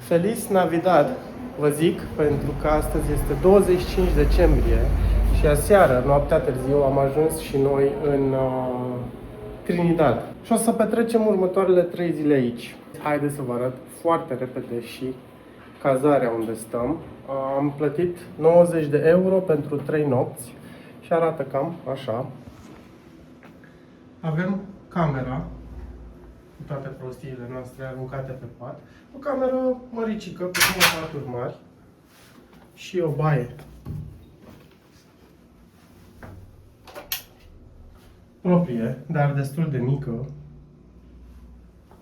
Feliz Navidad, vă zic, pentru că astăzi este 25 decembrie și aseară, noaptea târziu, am ajuns și noi în Trinidad. Și o să petrecem următoarele 3 zile aici. Haideți să vă arăt foarte repede și cazarea unde stăm. Am plătit 90 de euro pentru 3 nopți și arată cam așa. Avem camera cu toate prostiile noastre aruncate pe pat. O cameră măricică, cu 2 paturi mari și o baie proprie, dar destul de mică.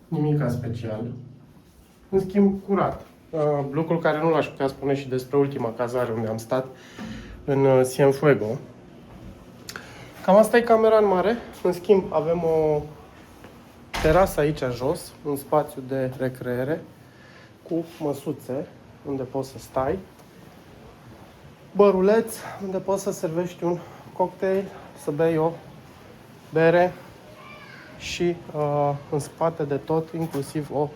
Nimica special. În schimb, curat. Lucrul care nu l-aș putea spune și despre ultima cazare unde am stat, în Cienfuego. Cam asta e camera în mare. În schimb, avem o terasă aici jos, un spațiu de recreere cu măsuțe unde poți să stai, băruleț unde poți să servești un cocktail, să bei o bere și în spate de tot, inclusiv o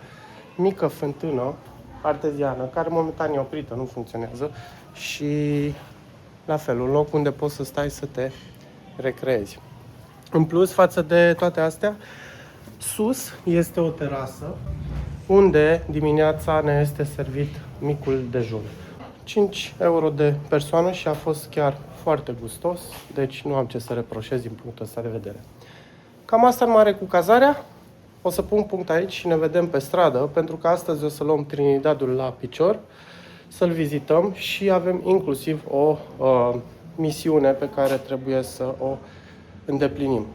mică fântână arteziană, care momentan e oprită, nu funcționează, și la fel, un loc unde poți să stai să te recreezi. În plus, față de toate astea, sus este o terasă unde dimineața ne este servit micul dejun. 5 euro de persoană și a fost chiar foarte gustos, deci nu am ce să reproșez din punctul ăsta de vedere. Cam asta în mare cu cazarea. O să pun punct aici și ne vedem pe stradă, pentru că astăzi o să luăm Trinidadul la picior, să-l vizităm și avem inclusiv o misiune pe care trebuie să o îndeplinim.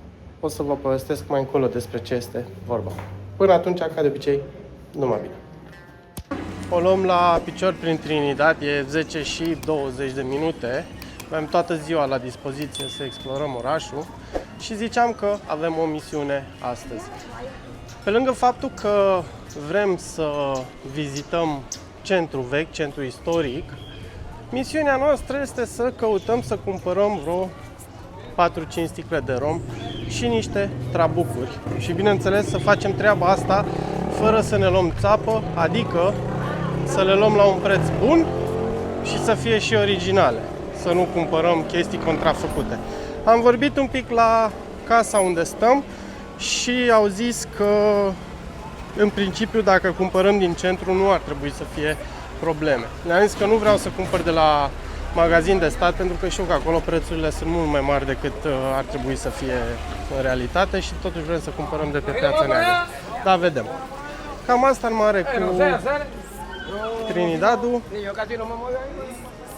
O să vă povestesc mai încolo despre ce este vorba. Până atunci, ca de obicei, numai bine. O luăm la picior prin Trinidad, e 10 și 20 de minute. Avem toată ziua la dispoziție să explorăm orașul și ziceam că avem o misiune astăzi. Pe lângă faptul că vrem să vizităm centrul vechi, centrul istoric, misiunea noastră este să căutăm să cumpărăm vreo 4-5 sticle de rom și niște trabucuri. Și bineînțeles să facem treaba asta fără să ne luăm țapă, adică să le luăm la un preț bun și să fie și originale, să nu cumpărăm chestii contrafăcute. Am vorbit un pic la casa unde stăm și au zis că în principiu dacă cumpărăm din centru nu ar trebui să fie probleme. Le-am zis că nu vreau să cumpăr de la magazin de stat, pentru că știu că acolo prețurile sunt mult mai mari decât ar trebui să fie în realitate și totuși vrem să cumpărăm de pe piața neagră. Da, vedem. Cam asta în mare cu Trinidadul.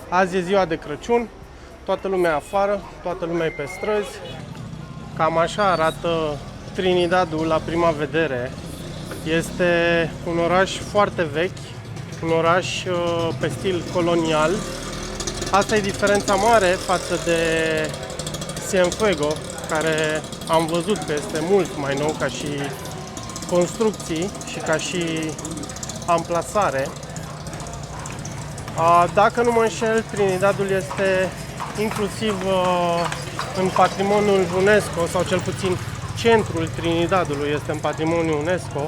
Azi e ziua de Crăciun, toată lumea afară, toată lumea e pe străzi. Cam așa arată Trinidadul la prima vedere. Este un oraș foarte vechi, un oraș pe stil colonial. Asta e diferența mare față de Cienfuego, care am văzut că este mult mai nou ca și construcții și ca și amplasare. Dacă nu mă înșel, Trinidadul este inclusiv în patrimoniul UNESCO, sau cel puțin centrul Trinidadului este în patrimoniul UNESCO,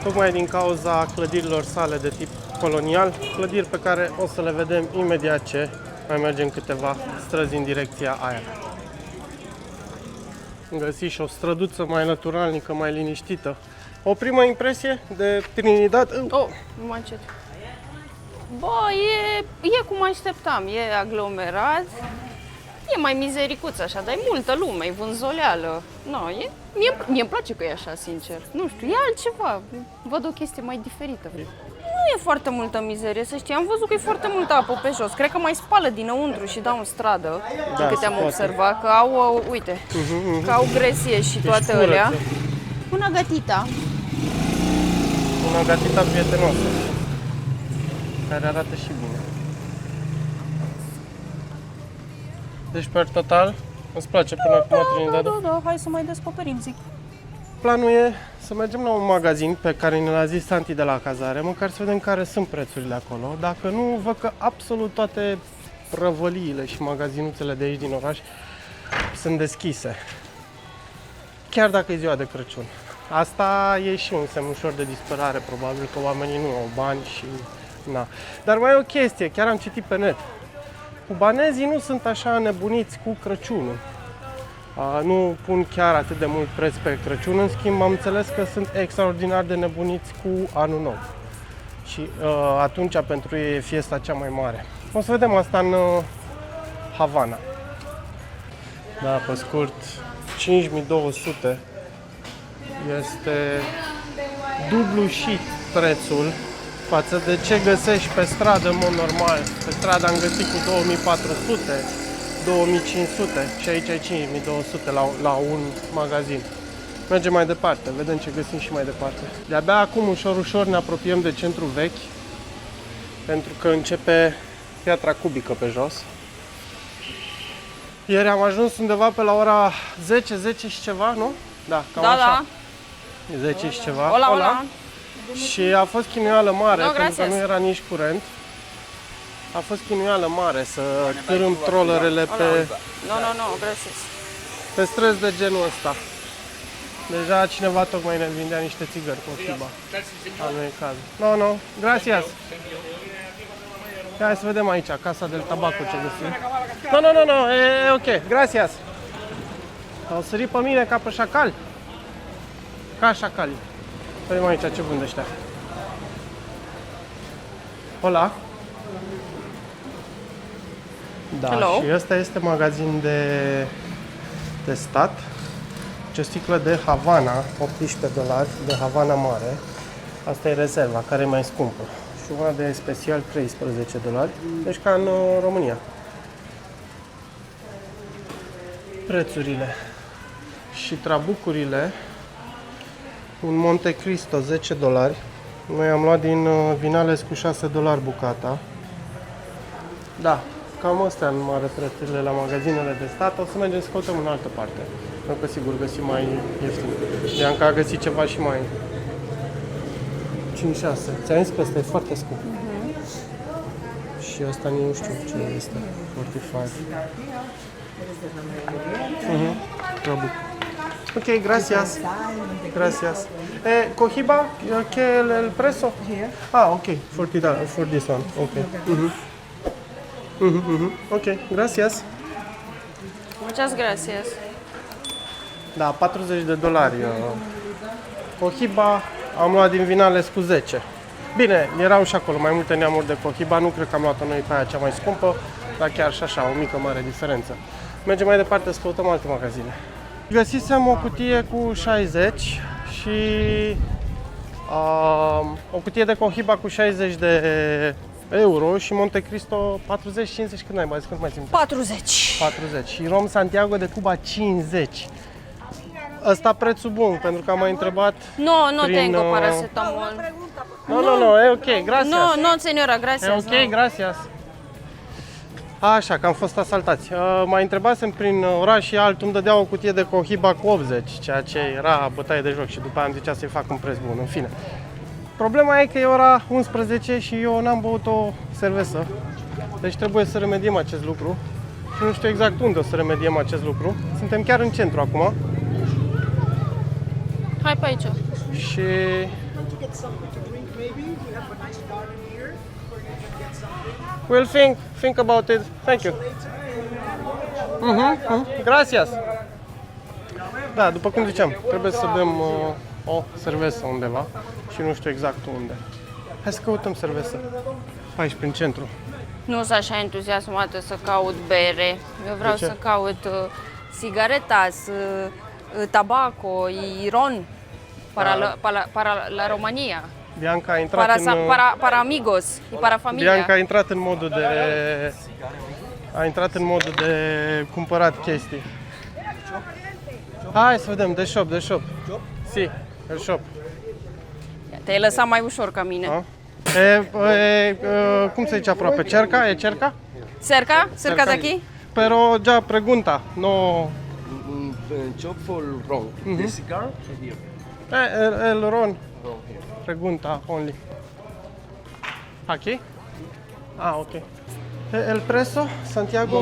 tocmai din cauza clădirilor sale de tip colonial, clădiri pe care o să le vedem imediat ce mai mergem câteva străzi în direcția aia. Am găsit și o străduță mai naturalnică, mai liniștită. O primă impresie de Trinidad? Oh, nu mă încet. Bă, e cum așteptam, e aglomerat, e mai mizericuț așa, dar e multă lume, e vânzoleală. No, mie îmi place că e așa, sincer. Nu știu, e altceva, văd o chestie mai diferită. Nu e foarte multă mizerie, să știi, am văzut că e foarte multă apă pe jos. Cred că mai spală dinăuntru și dau în stradă, din câte am observat, că au, uite, că au gresie și toate alea. Una gatita. Una gatita prietenoasă, care arată și bine. Deci, per total, îți place până acum Trinidadul? Da, hai să mai descoperim, zic. Planul e să mergem la un magazin pe care ne l-a zis Santi de la cazare, măcar să vedem care sunt prețurile acolo. Dacă nu, văd că absolut toate prăvăliile și magazinuțele de aici din oraș sunt deschise. Chiar dacă e ziua de Crăciun. Asta e și un semn ușor de disperare, probabil că oamenii nu au bani și Na. Dar mai e o chestie, chiar am citit pe net. Cubanezii nu sunt așa nebuniți cu Crăciunul. Nu pun chiar atât de mult preț pe Crăciun, în schimb am înțeles că sunt extraordinar de nebuniți cu Anul Nou. Și atunci pentru ei e fiesta cea mai mare. O să vedem asta în Havana. Da, pe scurt, 5200 este dublu și prețul față de ce găsești pe stradă în mod normal. Pe stradă am găsit cu 2400, 2500 și aici ai 5200 la un magazin. Mergem mai departe, vedem ce găsim și mai departe. De-abia acum, ușor, ușor ne apropiem de centru vechi, pentru că începe Piatra Cubică pe jos. Ieri am ajuns undeva pe la ora 10, 10 și ceva, nu? Da, cam Da, așa. da. 10 și ceva. Hola, hola. Și a fost chinuială mare, No, pentru că gracias. nu era nici curent. A fost chinuială mare să târâm trollerele No, no, no, gracias. pe străzi de genul ăsta. Deja cineva tocmai ne vindea niște țigări cu Ochiba. Al nu e cazul. No, no, gracias. Hai să vedem aici, Casa del Tabaco ce găsim. No, no, no, no, e ok, gracias. Au sărit pe mine ca pe șacal. Ca șacali. Vedem aici ce vând ăștia. Hola. Da, Hello. și ăsta este magazin de stat. Ce sticlă de Havana, 18 dolari, de Havana mare. Asta e rezerva, care e mai scumpă. Și una de special, 13 dolari. Deci ca în România. Prețurile. Și trabucurile. Un Monte Cristo, 10 dolari. Noi am luat din Vinales cu 6 dolari bucata. Da, cam astea în mare prețurile la magazinele de stat. O să mergem să căutăm în altă parte. Pentru că sigur găsim mai ieftin. Bianca a găsit ceva și mai 5-6. Ți-am zis că ăsta e foarte scump. Și ăsta nu știu ce este. 45. Trabuc. Ok, gracias. Gracias. Cohiba, ¿qué el precio? Ah, ok, for this one. Ok. Ok, gracias. Muchas gracias. Da, 40 de dolari. Cohiba am luat din Vinales cu 10. Bine, erau și acolo mai multe neamuri de Cohiba, nu cred că am luat-o noi pe aia cea mai scumpă, dar chiar și așa, o mică mare diferență. Mergem mai departe să căutăm alte magazine. Găsisem o cutie cu 60 și o cutie de Cohiba cu 60 de euro și Monte Cristo 40-50, cât mai mai cât mai țin? 40. 40 și Rom Santiago de Cuba 50. Ăsta prețul bun, pentru că am mai întrebat. No, no prin, tengo paracetamol. No, e ok, gracias. No, no, señora, E gracias. ok, no. gracias. Așa, că am fost asaltați. Mai întrebasem prin oraș și altul îmi dădea o cutie de Cohiba cu 80, ceea ce era bătaie de joc și după aia am zicea să-i fac un preț bun, în fine. Problema e că e ora 11 și eu n-am băut o cerveză, deci trebuie să remediem acest lucru și nu știu exact unde o să remediem acest lucru. Suntem chiar în centru acum Hai pe aici. și we'll think about it. Thank you. Gracias. Da, după cum ziceam, trebuie să bem o cerveză undeva și nu știu exact unde. Hai să căutăm cerveză. Aici, prin centru. Nu sunt așa entuziasmată să caut bere. Eu vreau De ce? să caut cigaretas, tabaco, y ron para la Romania. Bianca a intrat Para amigos y para familia. Bianca a intrat în modul de cumpărat chestii. Hai să vedem, de shop. Si, el shop. Te-ai lăsat mai ușor ca mine. A? Cum se zice aproape? Cerca? E cerca? Cerca? Cerca de aquí? Pero ya pregunta, no... Shop for ron. The cigar here. El ron, Ron here. pregunta only. Aquí? Ah, ok. El preso, Santiago?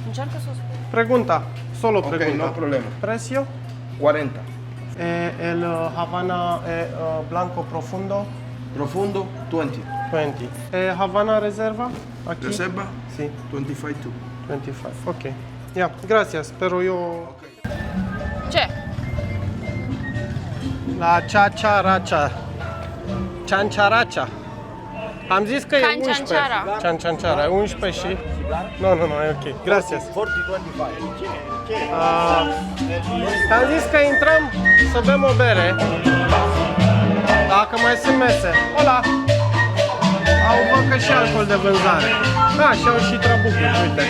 Încearcă să o spui. Pregunta, solo Ok, pregunta. no problema. Precio? 40. El Havana Blanco Profundo, Profundo, 20. 20. Havana Reserva? Aquí? Reserva, Sí, 25 too. 25. Ok. Yeah, gracias, pero yo... Ce? La Cianciaracia. Cianciaracia. Am zis că e 11. Cancianciara. Ciancianciara, e 11 și... Nu, e ok. Gracias. 40, 25. Am zis că intrăm să bem o bere. Dacă mai sunt mese. Hola! Au văd că și alcool de vânzare. Și au și trabucuri, uite.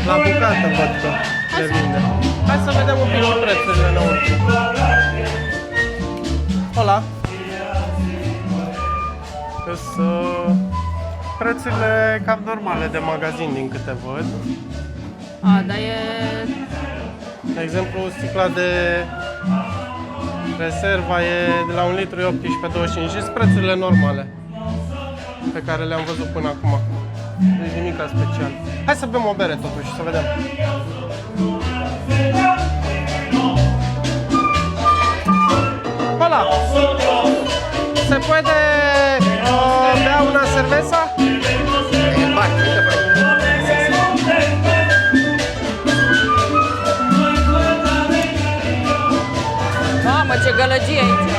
La bucată văd că le vinde. Hai să vedem un pic și prețurile înăuntru. Hola! Sunt prețurile cam normale de magazin din câte văd. Dar e... De exemplu, sticla de Reserva e de la 1 litru e 18,25 și sunt prețurile normale pe care le-am văzut până acum. Deci nimic special. Hai să bem o bere totuși, să vedem. Hola! Se puede bea una cerveza? Mamă, ce gălăgie aici!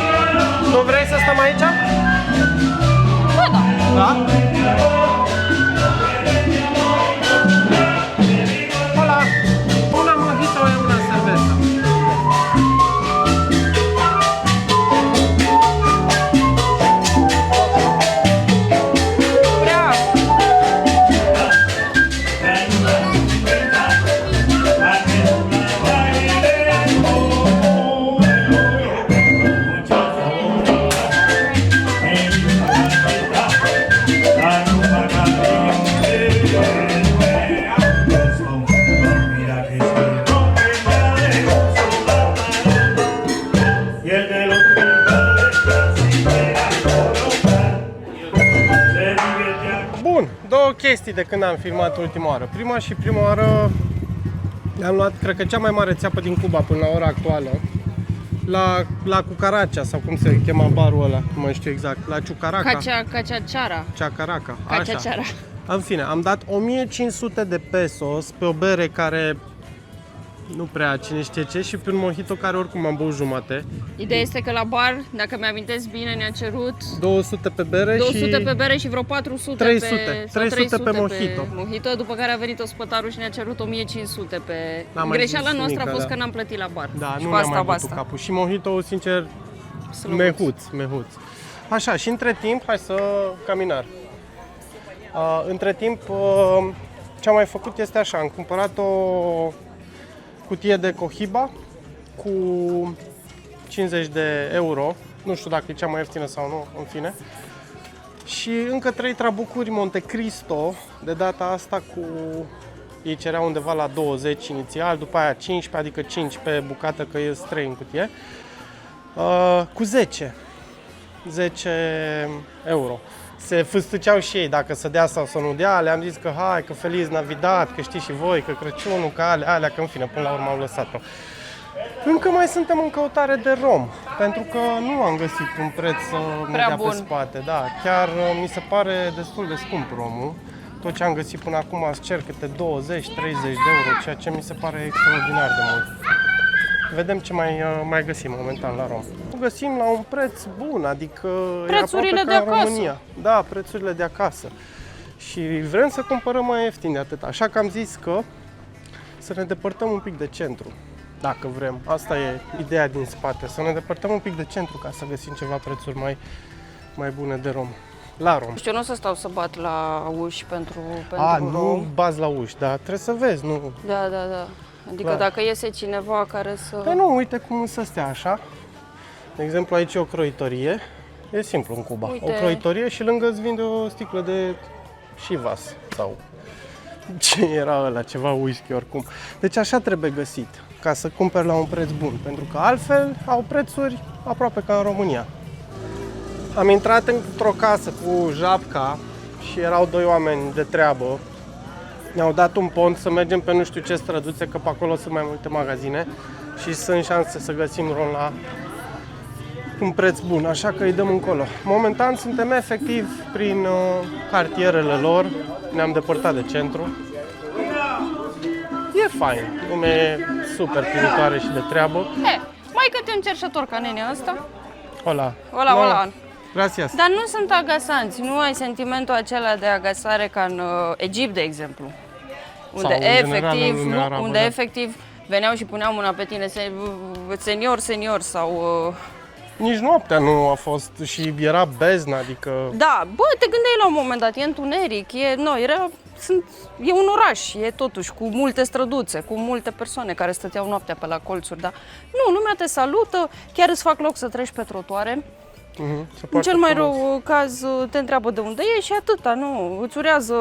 Nu vrei să stăm aici? Ba da! Da? Hola! Una mojito e una cerveza. Bun, două chestii de când am filmat ultima oară. Prima oară am luat, cred că cea mai mare țeapă din Cuba până la ora actuală. La Cucaracea, sau cum se chema barul ăla, nu mai știu exact, la Ciucaraca. Caciaciara. Ciacaraca, Caciaciara. așa. În fine, am dat 1500 de pesos pe o bere care nu prea cine știe ce și pe un mojito care oricum am băut jumate. Ideea este că la bar, dacă mi-amintesc bine, ne-a cerut 200 pe bere 200 și pe bere și vreo 400 300, pe... 300 pe mojito. mojito. După care a venit ospătarul și ne-a cerut 1500 pe... N-am mai Greșeala zis noastră a nimic, fost da. că n-am plătit la bar. Da, și nu cu mi-am mai asta bătut basta. capul. Și mojito, sincer, Slăbuț. mehuț. Așa, și între timp, hai să caminar. Între timp, ce am mai făcut este așa, am cumpărat o cutie de Cohiba cu 50 de euro. Nu știu dacă e cea mai ieftină sau nu, în fine. Și încă 3 trabucuri Monte Cristo, de data asta cu... Ei cereau undeva la 20 inițial, după aia 15, adică 5 pe bucată, că ies 3 în cutie. Cu 10 euro. Se fâstăceau și ei dacă să dea sau să nu dea, le-am zis că hai, că Feliz Navidad, că știți și voi, că Crăciunul, că alea, că în fine, până la urmă au lăsat-o. Încă mai suntem în căutare de rom, pentru că nu am găsit un preț să ne dea pe spate. Da, chiar mi se pare destul de scump romul. Tot ce am găsit până acum îți cer câte 20-30 de euro, ceea ce mi se pare extraordinar de mult. Vedem ce mai găsim momentan la rom. O găsim la un preț bun, adică prețurile e de aproape ca în acasă. România. Da, prețurile de acasă. Și vrem să cumpărăm mai ieftin de atât. Așa că am zis că să ne depărtăm un pic de centru, dacă vrem. Asta e ideea din spate, să ne depărtăm un pic de centru ca să găsim ceva prețuri mai bune de rom. La rom. Știu, nu o să stau să bat la uși pentru Nu rom. bazi la uși, dar trebuie să vezi, nu... Da. Adică Clar. dacă iese cineva care să... Păi nu, uite cum să stea așa. De exemplu, aici e o croitorie. E simplu în Cuba. Uite. O croitorie și lângă îți vinde o sticlă de Chivas sau ce era ăla, ceva whisky oricum. Deci așa trebuie găsit, ca să cumperi la un preț bun, pentru că altfel au prețuri aproape ca în România. Am intrat într-o casă cu japca și erau 2 oameni de treabă. Ne-au dat un pont să mergem pe nu știu ce străduțe, că pe acolo sunt mai multe magazine și sunt șanse să găsim rom la un preț bun, așa că îi dăm încolo. Momentan suntem efectiv prin cartierele lor, ne-am depărtat de centru. E fain, lumea e super primitoare și de treabă. Mai câte un cerșător ca nenea ăsta. Hola. Hola. Gracias. Dar nu sunt agasanți, nu ai sentimentul acela de agasare ca în Egipt, de exemplu. Unde, efectiv, veneau și puneau mâna pe tine, senior sau... Nici noaptea nu a fost și era beznă, adică... Da, bă, te gândeai la un moment dat, e întuneric, e un oraș, e totuși cu multe străduțe, cu multe persoane care stăteau noaptea pe la colțuri, dar nu, lumea te salută, chiar îți fac loc să treci pe trotuare. În cel mai rău caz te întreabă de unde e și atâta, nu, îți urează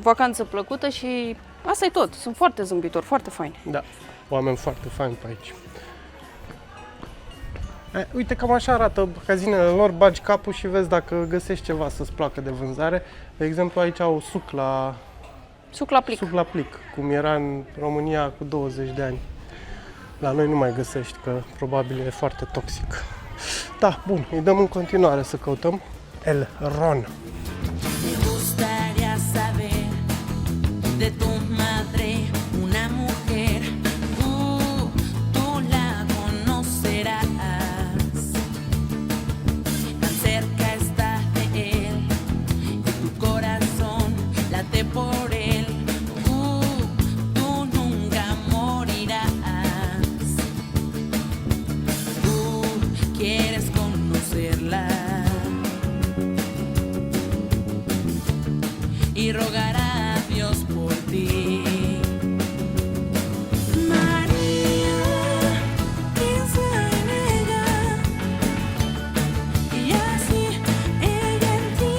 vacanță plăcută și asta e tot, sunt foarte zâmbitori, foarte faini. Da, oameni foarte faini pe aici. Uite, cam așa arată magazinele lor, bagi capul și vezi dacă găsești ceva să-ți placă de vânzare. De exemplu, aici au suc la plic, cum era în România cu 20 de ani. La noi nu mai găsești, că probabil e foarte toxic. Da, bun, îi dăm în continuare să căutăm El Ron. Y rogará a Dios por ti. María, piensa en ella, y así ella en ti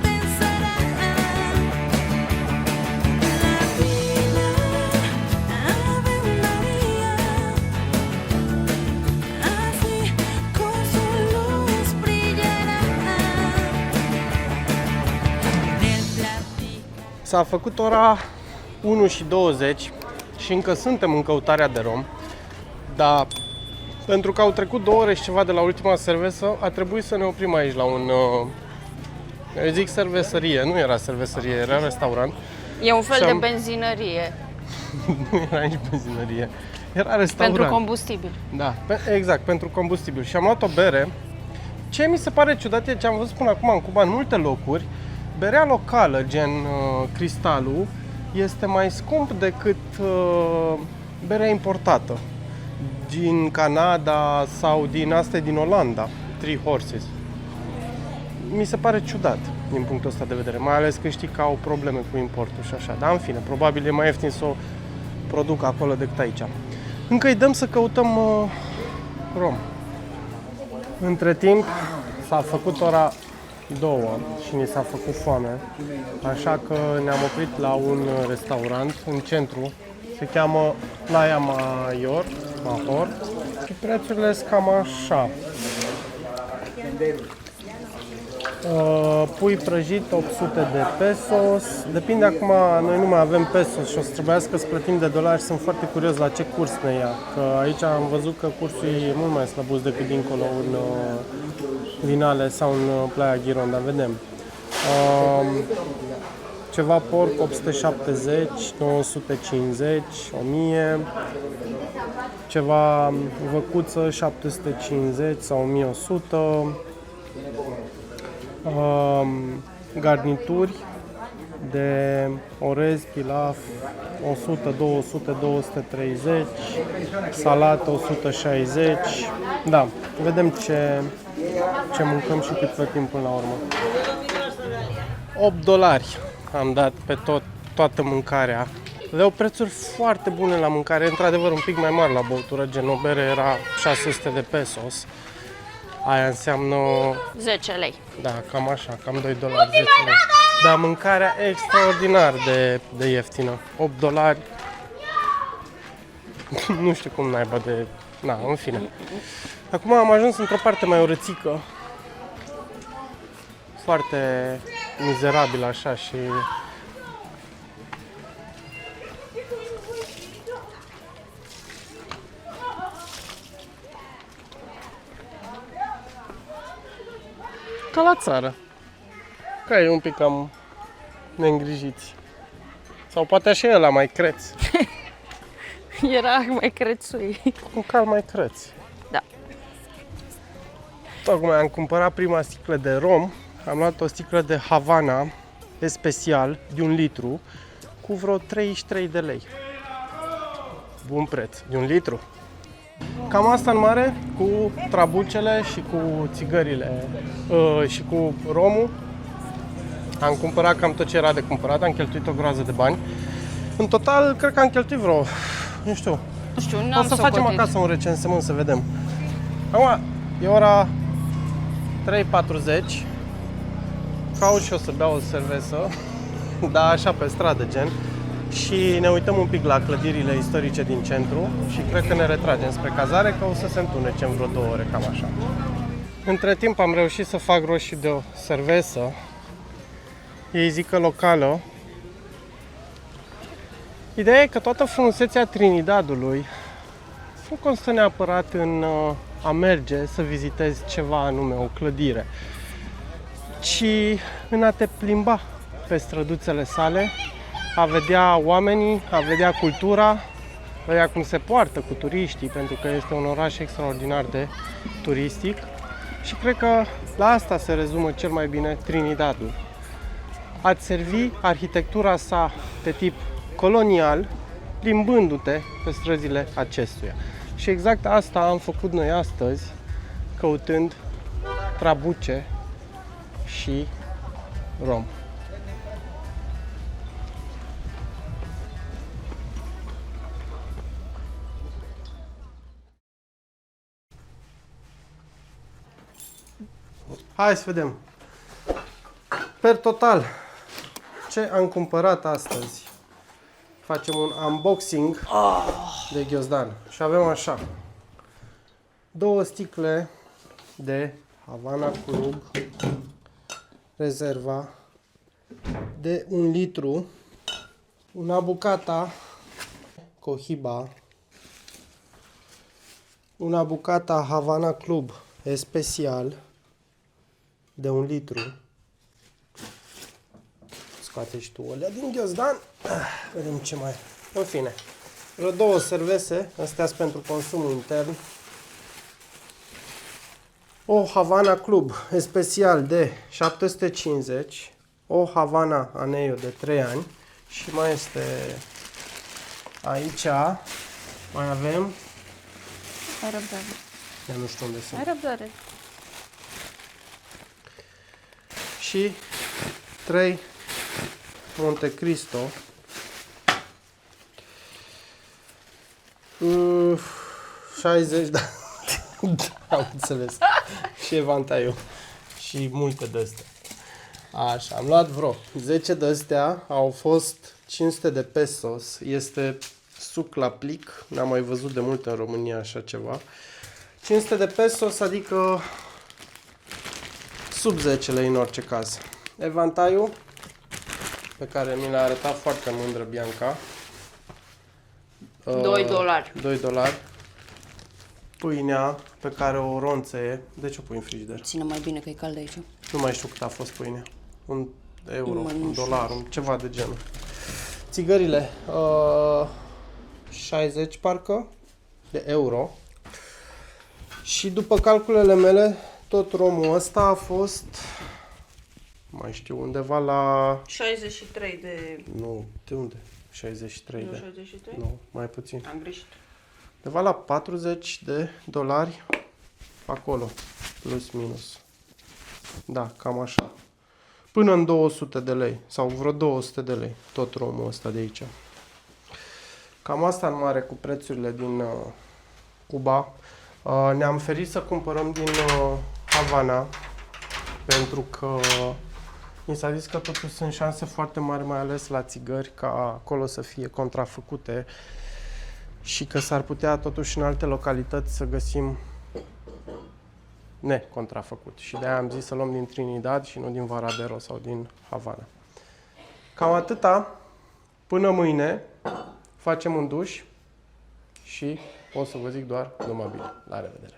pensará. Latina, Ave María, así con su luz brillará. S-a făcut ora 1:20 și încă suntem în căutarea de rom, dar pentru că au trecut 2 ore și ceva de la ultima servesă, a trebuit să ne oprim aici la un, eu zic servesărie, nu era servesărie, era restaurant. E un fel de benzinărie. Nu era nici benzinărie, era restaurant. Pentru combustibil. Da, exact, pentru combustibil. Și am luat o bere. Ce mi se pare ciudat e ce am văzut până acum în Cuba, în multe locuri, berea locală, gen Cristalul, este mai scump decât berea importată din Canada sau din astea din Olanda, Three Horses. Mi se pare ciudat din punctul ăsta de vedere, mai ales că știi că au probleme cu importul și așa. Dar în fine, probabil e mai ieftin să o produc acolo decât aici. Încă îi dăm să căutăm rom. Între timp s-a făcut ora 2 și ni s-a făcut foame, așa că ne-am oprit la un restaurant în centru, se cheamă Playa Mahor și prețurile sunt cam așa. Pui prăjit 800 de pesos, depinde acum, noi nu mai avem pesos și o să trebuiască să plătim de dolari, sunt foarte curios la ce curs ne ia, că aici am văzut că cursul e mult mai slăbus decât dincolo în Vinale sau în Playa Giron, dar vedem. Ceva porc 870, 950, 1000, ceva văcuță 750 sau 1100, garnituri de orez, pilaf 100, 200, 230, salată 160. Da, vedem ce mâncăm și cât plătim până la urmă. $8 am dat pe toată mâncarea. Aveau prețuri foarte bune la mâncare, într-adevăr un pic mai mari la băutură, gen o bere era 600 de pesos. Aia înseamnă... 10 lei. Da, cam așa, cam $2, 10 lei. Dar mâncarea extraordinar de ieftină. $8. Nu știu cum naiba de... Na, în fine. Acum am ajuns într-o parte mai urățică. Foarte mizerabil așa și... ca la țară. Că e un pic cam neîngrijiți. Sau poate așa e la mai creț. Era mai crețui. Un cal mai creț. Da. Tocmai am cumpărat prima sticlă de rom. Am luat o sticlă de Havana special de 1 litru cu vreo 33 de lei. Bun preț. De 1 litru. Cam asta în mare, cu trabucele și cu țigările și cu romul. Am cumpărat cam tot ce era de cumpărat, am cheltuit o groază de bani. În total, cred că am cheltuit vreo, nu știu, Nu știu, o n-am să facem socotit. acasă un recensământ să vedem. Acum, e ora 3:40. Caut și eu să beau o cerveză, dar așa pe stradă gen. Și ne uităm un pic la clădirile istorice din centru și cred că ne retragem spre cazare, că o să se întunecem vreo 2 ore, cam așa. Între timp am reușit să fac roșii de o cerveză. Ei zic că locală. Ideea e că toată frumusețea Trinidadului nu constă neapărat în a merge să vizitezi ceva anume, o clădire, ci în a te plimba pe străduțele sale, a vedea oamenii, a vedea cultura, vedea cum se poartă cu turiștii, pentru că este un oraș extraordinar de turistic și cred că la asta se rezumă cel mai bine Trinidadul. A-ți servi arhitectura sa de tip colonial, plimbându-te pe străzile acestuia. Și exact asta am făcut noi astăzi, căutând trabuce și rom. Hai să vedem. Per total, ce am cumpărat astăzi? Facem un unboxing de ghiozdan. Și avem așa. 2 sticle de Havana Club Rezerva de 1 litru. Una bucata Cohiba. Una bucata Havana Club Especial de 1 litru. Scoate și tu alea din ghiozdan. Vedem ce mai. În fine. Vreo 2 cerveze. Astea sunt pentru consumul intern. O Havana Club Especial de 750. O Havana Aneo de 3 ani. Și mai este aici. Mai avem. Ai răbdare. Eu nu știu unde sunt. Ai răbdare. Și 3 Monte Cristo. 60, da. Am înțeles. Și evantaiul. Și multe de astea. Așa, am luat vreo 10 de astea. Au fost 500 de pesos. Este suc la plic. N-am mai văzut de mult în România așa ceva. 500 de pesos, adică sub 10 lei în orice caz. Evantaiul pe care mi l-a arătat foarte mândră Bianca. 2 dolari. 2 dolari. Pâinea pe care o ronțăie. De ce o pui în frigider? Ține mai bine că e cald aici. Nu mai știu cât a fost pâinea. Un euro, Nu mai un știu. dolar, ceva de genul. Țigările. 60 parcă de euro. Și după calculele mele, tot romul ăsta a fost, mai știu, undeva la... 63 de... Nu, de unde? 63 Nu, de... 63? Nu, mai puțin. Am greșit. Undeva la 40 de dolari acolo, plus minus. Da, cam așa. Până în 200 de lei, sau vreo 200 de lei, tot romul ăsta de aici. Cam asta în mare cu prețurile din Cuba. Ne-am ferit să cumpărăm din Havana, pentru că mi s-a zis că totuși sunt șanse foarte mari, mai ales la țigări, ca acolo să fie contrafăcute și că s-ar putea totuși în alte localități să găsim necontrafăcut. Și de-aia am zis să luăm din Trinidad și nu din Varadero sau din Havana. Cam atâta. Până mâine facem un duș și o să vă zic doar numai bine. La revedere!